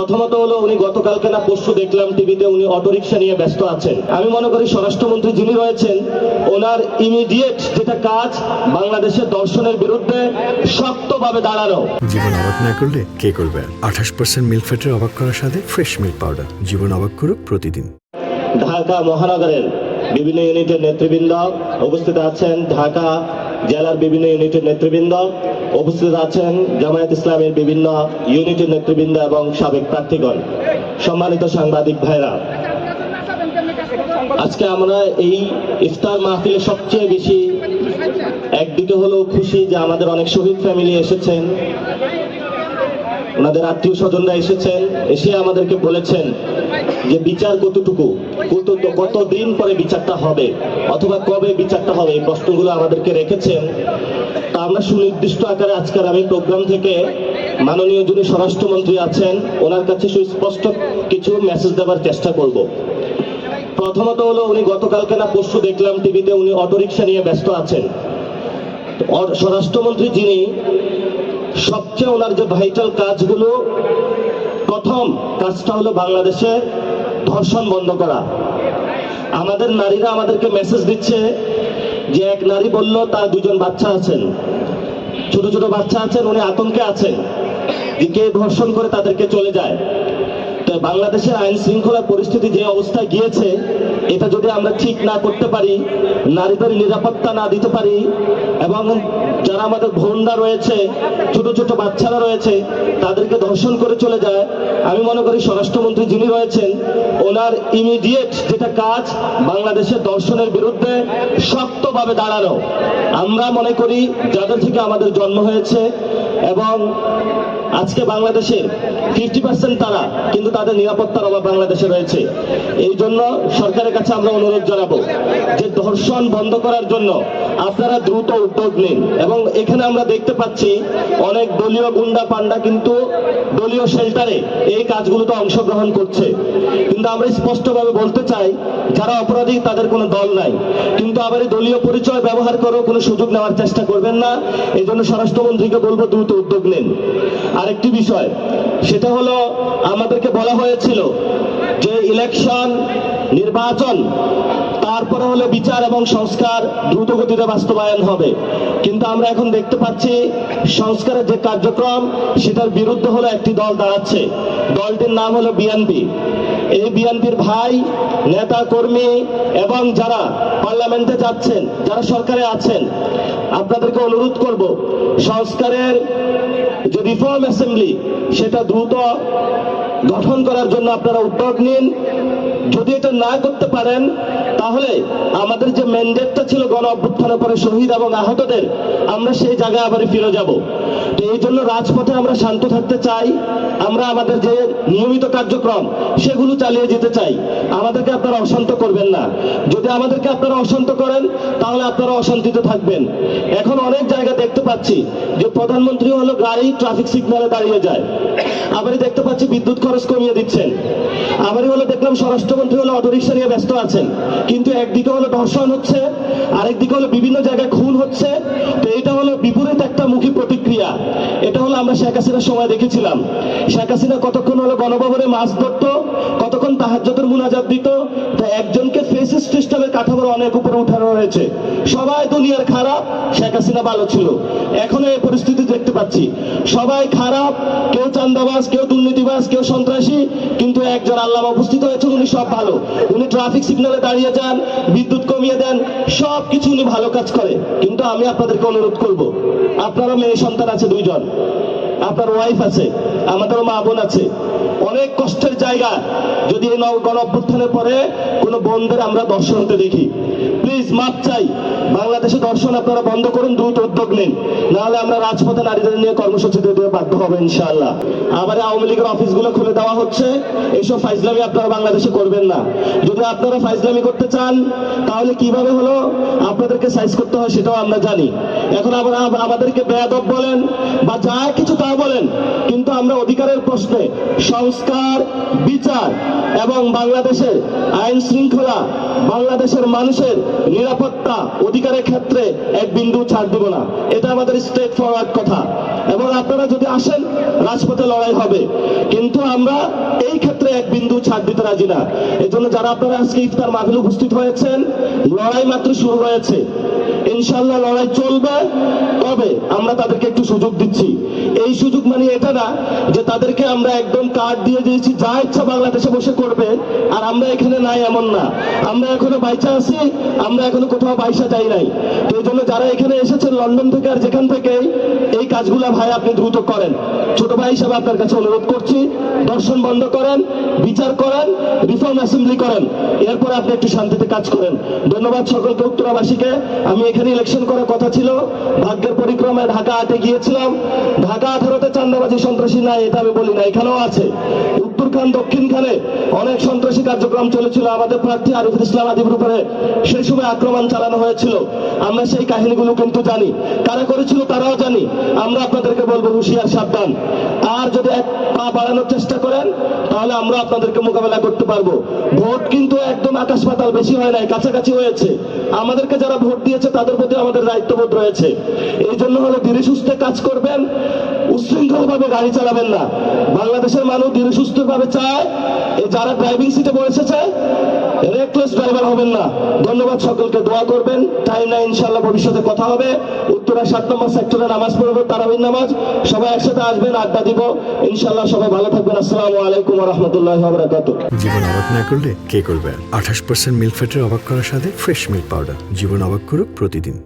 প্রথমত হলো উনি গতকালকে না পরশু দেখলাম টিভিতে উনি অটোরিকশা নিয়ে ব্যস্ত আছেন। আমি মনে করি স্বরাষ্ট্রমন্ত্রী যিনি রয়েছেন ওনার ইমিডিয়েট যেটা কাজ বাংলাদেশের দর্শনের বিরুদ্ধে শক্তভাবে দাঁড়ানো। জীবন অবাক না করলে কে করবে? 28% মিল্ক ফ্যাটের অবাক করার সাথে ফ্রেশ মিল্ক পাউডার। জীবন অবাক করুক প্রতিদিন। ঢাকা মহানগরের বিভিন্ন ইউনিটের নেতৃবৃন্দ উপস্থিত আছেন, ঢাকা জেলার বিভিন্ন ইউনিটের নেতৃবৃন্দ উপস্থিত আছেন, জামায়াত ইসলামের বিভিন্ন ইউনিটের নেতৃবৃন্দ এবং সাবেক প্রার্থীগণ, সম্মানিত সাংবাদিক ভাইরা, আজকে আমরা এই ইফতার মাহফিলে সবচেয়ে বেশি একদিকে হলো খুশি যে আমাদের অনেক শহীদ ফ্যামিলি এসেছেন, ওনাদের আত্মীয় স্বজনরা এসেছেন, এসে আমাদেরকে বলেছেন যে বিচার কতটুকু, কতদিন পরে বিচারটা হবে অথবা কবে বিচারটা হবে, এই প্রশ্নগুলো আমাদেরকে রেখেছেন। তা আমরা সুনির্দিষ্ট আকারে আজকের আমি প্রোগ্রাম থেকে মাননীয় যিনি স্বরাষ্ট্রমন্ত্রী আছেন ওনার কাছে সুস্পষ্ট কিছু মেসেজ দেওয়ার চেষ্টা করব। প্রথমত হলো উনি গতকালকে না পরশু দেখলাম টিভিতে উনি অটোরিকশা নিয়ে ব্যস্ত আছেন। স্বরাষ্ট্রমন্ত্রী যিনি সবচেয়ে ওনার যে ভাইটাল কাজগুলো, প্রথম কাজটা হলো বাংলাদেশে ধর্ষণ বন্ধ করা। আমাদের নারীরা আমাদেরকে মেসেজ দিচ্ছে যে এক নারী বলল তার দুজন বাচ্চা আছেন, ছোট ছোট বাচ্চা আছেন, উনি আতঙ্কে আছেন যে কে ধর্ষণ করে তাদেরকে চলে যায়। তো বাংলাদেশের আইন শৃঙ্খলা পরিস্থিতি যে অবস্থায় গিয়েছে, এটা যদি আমরা ঠিক না করতে পারি, নারীদের নিরাপত্তা না দিতে পারি, এবং যারা আমাদের বোনরা রয়েছে, ছোট ছোট বাচ্চারা রয়েছে, তাদেরকে ধর্ষণ করে চলে যায়, আমি মনে করি স্বরাষ্ট্রমন্ত্রী যিনি রয়েছেন ওনার ইমিডিয়েট যেটা কাজ বাংলাদেশের ধর্ষণের বিরুদ্ধে শক্তভাবে দাঁড়ানো। আমরা মনে করি যাদের থেকে আমাদের জন্ম হয়েছে এবং আজকে বাংলাদেশের 50% তারা, কিন্তু তাদের নিরাপত্তার অভাব বাংলাদেশে রয়েছে। এই জন্য সরকারের কাছে আমরা অনুরোধ জানাবো যে ধর্ষণ বন্ধ করার জন্য আপনারা দ্রুত উদ্যোগ নিন। এবং এখানে আমরা দেখতে পাচ্ছি অনেক দলীয় গুন্ডা পান্ডা কিন্তু দলীয় শেল্টারে এই কাজগুলোতে অংশগ্রহণ করছে। কিন্তু আমরা স্পষ্টভাবে বলতে চাই যারা অপরাধী তাদের কোনো দল নাই, কিন্তু আবার এই দলীয় পরিচয় ব্যবহার করেও কোনো সুযোগ নেওয়ার চেষ্টা করবেন না। এই জন্য স্বরাষ্ট্রমন্ত্রীকে বলবো দ্রুত উদ্যোগ নিন। আরেকটি বিষয়, সেটা হলো আমাদেরকে বলা হয়েছিল যে ইলেকশন, নির্বাচন, তারপরে হলো বিচার এবং সংস্কার দ্রুত গতিতে বাস্তবায়ন হবে। কিন্তু আমরা এখন দেখতে পাচ্ছি সংস্কারের যে কার্যক্রম সেটার বিরুদ্ধে হলো একটি দল দাঁড়াচ্ছে। দলটির নাম হলো বিএনপি। এই বিএনপির ভাই, নেতা কর্মী এবং যারা পার্লামেন্টে যাচ্ছেন, যারা সরকারে আছেন, আপনাদেরকে অনুরোধ করব সংস্কারের যে রিফর্ম অ্যাসেম্বলি সেটা দ্রুত গঠন করার জন্য আপনারা উদ্যোগ নিন। যদি এটা না করতে পারেন তাহলে আমাদের যে ম্যান্ডেটটা ছিল গণ অভ্যুত্থানের পরে শহীদ এবং আহতদের, আমরা সেই জায়গায় আবার ফিরে যাব। তো এই জন্য রাজপথে আমরা শান্ত থাকতে চাই, আমরা আমাদের যে নিয়মিত কার্যক্রম সেগুলো চালিয়ে যেতে চাই। আমাদেরকে আপনারা অশান্ত করবেন না। যদি আমাদেরকে আপনারা অশান্ত করেন তাহলে আপনারা অশান্তিতে থাকবেন। এখন অনেক জায়গা দেখতে পাচ্ছি যে প্রধানমন্ত্রী হলো গাড়ি ট্রাফিক সিগন্যালে দাঁড়িয়ে যায়, আবারই দেখতে পাচ্ছি বিদ্যুৎ খরচ কমিয়ে দিচ্ছেন, আবারই হলো দেখলাম স্বরাষ্ট্রমন্ত্রী হলো অটোরিকশা নিয়ে ব্যস্ত আছেন। কিন্তু একদিকে হলো ধর্ষণ হচ্ছে, আরেকদিকে হলো বিভিন্ন জায়গায় খুন হচ্ছে। তো এটা হলো বিপরীত একটা মুখী প্রতিক্রিয়া। এটা হলো আমরা শেখ হাসিনার সময় দেখেছিলাম। শেখ হাসিনা কতক্ষণ হলো গণভবনে মাছ ধরত, কতক্ষণ তাহাজ্জুদের মুনাজাত দিত। তো একজনকে ফেসিস্ট সিস্টেমের কাঠামোর অনেক উপরে উঠানো হয়েছে। সবাই দুনিয়ার খারাপ, শেখ হাসিনা ভালো ছিল। এখনো এই পরিস্থিতি দেখতে পাচ্ছি, সবাই খারাপ, কেউ চান্দাবাজ, কেউ দুর্নীতিবাজ, কেউ সন্ত্রাসী, কিন্তু একজন আল্লামা উপস্থিত হয়েছে, উনি সব ভালো। উনি ট্রাফিক সিগন্যালে দাঁড়িয়ে যান, বিদ্যুৎ কমিয়ে দেন, সব কিছু উনি ভালো কাজ করে। কিন্তু আমি আপনাদেরকে অনুরোধ করব, আপনারও মেয়ে সন্তান আছে 2 জন, আপনার ওয়াইফ আছে, আমাদেরও মা বোন আছে, অনেক কষ্টের জায়গা। যদি এই গণ অভ্যুত্থানের পরে কোনো বোনদের আমরা দর্শন হতে দেখি, প্লিজ মাপ চাই, বাংলাদেশে দর্শন আপনারা বন্ধ করুন, দ্রুত উদ্যোগ নিন, নাহলে আমরা রাজপথে নারীদের নিয়ে কর্মসূচি দিতে বাধ্য হবে ইনশাআল্লাহ। আবার আওয়ামী লীগের অফিসগুলো খুলে দেওয়া হচ্ছে, এইসব ফাইজলামি আপনারা বাংলাদেশে করবেন না। যদি আপনারা ফাইজলামি করতে চান তাহলে কিভাবে হলো আপনাদেরকে সাইজ করতে হয় সেটাও আমরা জানি। এখন আবার আমাদেরকে বেয়াদব বলেন বা যা কিছু তা বলেন, কিন্তু আমরা অধিকারের প্রশ্নে সংস্কার, বিচার এবং বাংলাদেশের আইন শৃঙ্খলা, বাংলাদেশের মানুষের নিরাপত্তা অধিকারের ক্ষেত্রে এক বিন্দু ছাড় দেব না, এটা আমাদের স্ট্রেট ফরওয়ার্ড কথা। এবং আপনারা যদি আসেন রাজপথে লড়াই হবে, কিন্তু আমরা এই ক্ষেত্রে এক বিন্দু ছাড় দিতে রাজি না। এই জন্য যারা আপনারা আজকে ইফতার মাহফিলে উপস্থিত হয়েছেন, লড়াই মাত্র শুরু হয়েছে, ইনশাল্লাহ লড়াই চলবে। তবে আমরা তাদেরকে একটু সুযোগ দিচ্ছি। এই সুযোগ মানে এটা না যে তাদেরকে আমরা একদম কার্ড দিয়ে দিয়েছি যা ইচ্ছা বাংলাদেশে বসে করবে আর আমরা এখানে নাই, এমন না। আমরা এখনো বাইচা আছি, আমরা এখনো কোথাও বাইসা যাই নাই। তো এই জন্য যারা এখানে এসেছেন লন্ডন থেকে আর যেখান থেকে, এই কাজগুলা ভাই আপনি দ্রুত করেন। ছোট ভাই হিসাবে আপনার কাছে অনুরোধ করছি, দর্শন বন্ধ করেন, বিচার করেন, রিফর্ম অ্যাসেম্বলি করেন, এরপর আপনি একটু শান্তিতে কাজ করেন। ধন্যবাদ সকলকে, উত্তরাবাসীকে। আমি এখানে ইলেকশন করার কথা ছিল, ভাগ্যের পরিক্রমায় ঢাকা 8-এ গিয়েছিলাম। ঢাকা 18-তে চান্দাবাজি সন্ত্রাসী নাই এটা আমি বলি না, এখানেও আছে। উত্তরখান দক্ষিণখানে অনেক সন্ত্রাসী কার্যক্রম চলেছিল আমাদের প্রার্থী আরিফুল ইসলাম আদিবের উপরে, সেই সময় আক্রমণ চালানো হয়েছিল। আমরা সেই কাহিনীগুলো কিন্তু জানি, কারা করেছিল তারাও জানি। আমরা আপনাদেরকে বলবো হুঁশিয়ার, সাবধান। আর যদি এক পা বাড়ানোর চেষ্টা করেন তাহলে আমরা আপনাদেরকে মোকাবেলা করতে পারবো। ভোট কিন্তু একদম আকাশ পাতাল বেশি হয় নাই, কাছাকাছি হয়েছে। আমাদেরকে যারা ভোট দিয়েছে তাদের প্রতি আমাদের দায়িত্ববোধ রয়েছে। এই জন্য হলো ধীরে সুস্থে কাজ করবেন, উচ্ছৃঙ্খল ভাবে গাড়ি চালাবেন না। বাংলাদেশের মানুষ ধীরে সুস্থ ভাবে চায়, এই যারা ড্রাইভিং সিটে বসেছে রেকলেস ড্রাইভার হবেন না। ধন্যবাদ সকলকে, দোয়া করবেন। টাইম নাই, ইনশাল্লাহ ভবিষ্যতে কথা হবে। উত্তরা 7 নম্বর সেক্টরে নামাজ পড়বো, তারাবির নামাজ। সবাই একসাথে আসবেন, আড্ডা দিব ইনশাল্লাহ। সবাই ভালো থাকবেন। আসসালামু আলাইকুম ওয়া রাহমাতুল্লাহি ওয়া বারাকাতুহু। জীবন অবাক না করলে কে করবে? 28% মিল্ক ফ্যাটের অবাক করার সাথে ফ্রেশ মিল্ক পাউডার। জীবন অবাক করুক প্রতিদিন।